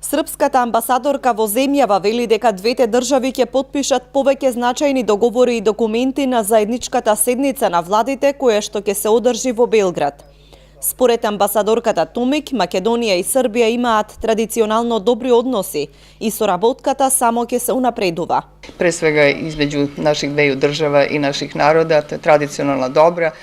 Српската амбасадорка во земјава вели дека двете држави ќе потпишат повеќе значајни договори и документи на заедничката седница на владите која што ќе се одржи во Белград. Според амбасадорката Томик, Македонија и Србија имаат традиционално добри односи и соработката само ќе се унапредува. Pre svega između naših dveju država i naših naroda, tradicionalno dobra.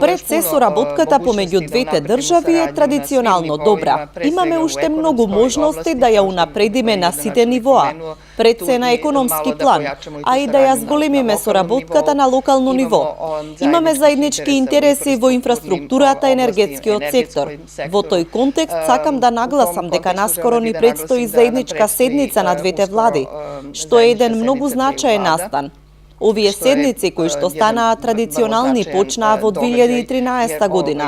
Пред се соработката помеѓу двете држави е традиционално добра. Имаме уште многу можности да ја унапредиме на сите нивоа. Пред се на економски план, а и да ја зголемиме соработката на локално ниво. Имаме заеднички интереси во инфраструктурата и енергетскиот сектор. Во тој контекст сакам да нагласам дека наскоро ни предстои заедничка седница на двете влади, што е еден многу значаен настан. Овие седници кои што станаа традиционални почнаа во 2013 година,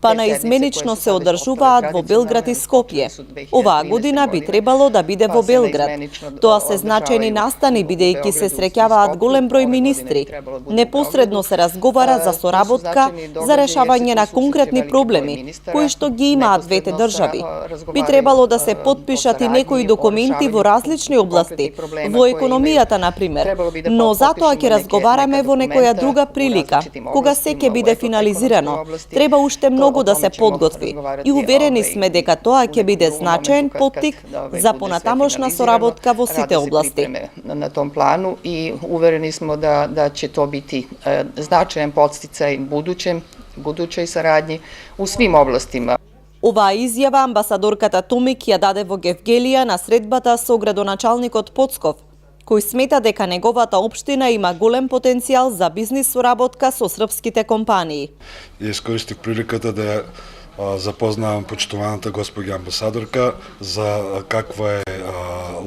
па наизменично се одржуваат во Белград и Скопје. Оваа година би требало да биде во Белград. Тоа се значајни настани бидејќи се среќаваат голем број министри. Непосредно се разговара за соработка за решавање на конкретни проблеми кои што ги имаат двете држави. Би требало да се потпишат и некои документи во различни области, во економијата на пример, но затоа ќе разговараме во некоја друга прилика, кога се ќе биде финализирано. Треба уште многу да се подготви и уверени сме дека тоа ќе биде значаен поттик за понатамошна соработка во сите области. На том плану и уверени смо да ќе тоа biti значаен подстицај будуćoj saradnji u svim областима. Оваа изјава амбасадорката Томик ја даде во Гевгелија на средбата со градоначалникот Поцков, кој смета дека неговата општина има голем потенцијал за бизнис соработка со српските компании. Искористив приликата да запознавам почитуваната господја амбасадорка за каква е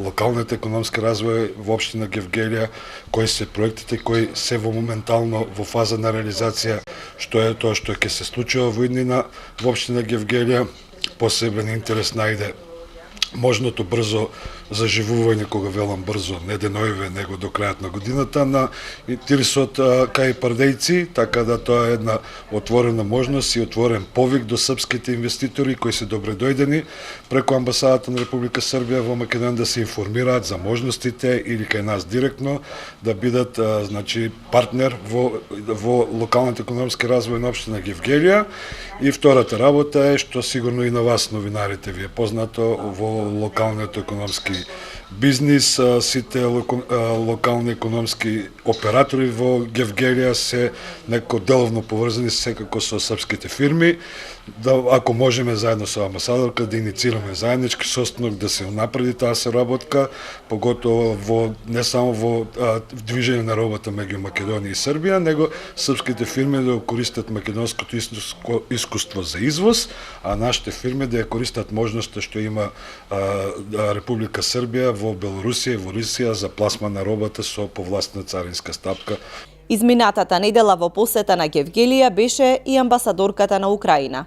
локалниот економски развој во општина Гевгелија, кои се проектите кои се во моментално во фаза на реализација, што е тоа што ќе се случува во иднина во општина Гевгелија. Посебен интерес најде можното брзо заживување, кога велам брзо, не деноиве, него до крајот на годината, на интересот кај пардејци, така да тоа е една отворена можност и отворен повик до српските инвеститори кои се добре дојдени преку амбасадата на Република Србија во Македонија да се информираат за можностите или кај нас директно да бидат значи партнер во локалниот економски развој на општина Гевгелија. И втората работа е што сигурно и на вас новинарите ви е познато во локалниот економски бизнис, сите локални економски оператори во Гевгелија се некако деловно поврзани секако со српските фирми. Да, ако можеме заедно со амбасадорка да иницираме заеднички состанок да се унапреди таа соработка, поготово во не само во движење на робата меѓу Македонија и Србија, него српските фирми да користат македонското искуство за извоз, а нашите фирми да ја користат можноста што има Република Србија во Белорусија и во Русија за пласма на робата со повластна царинска стапка. Изминатата недела во посета на Гевгелија беше и амбасадорката на Украина.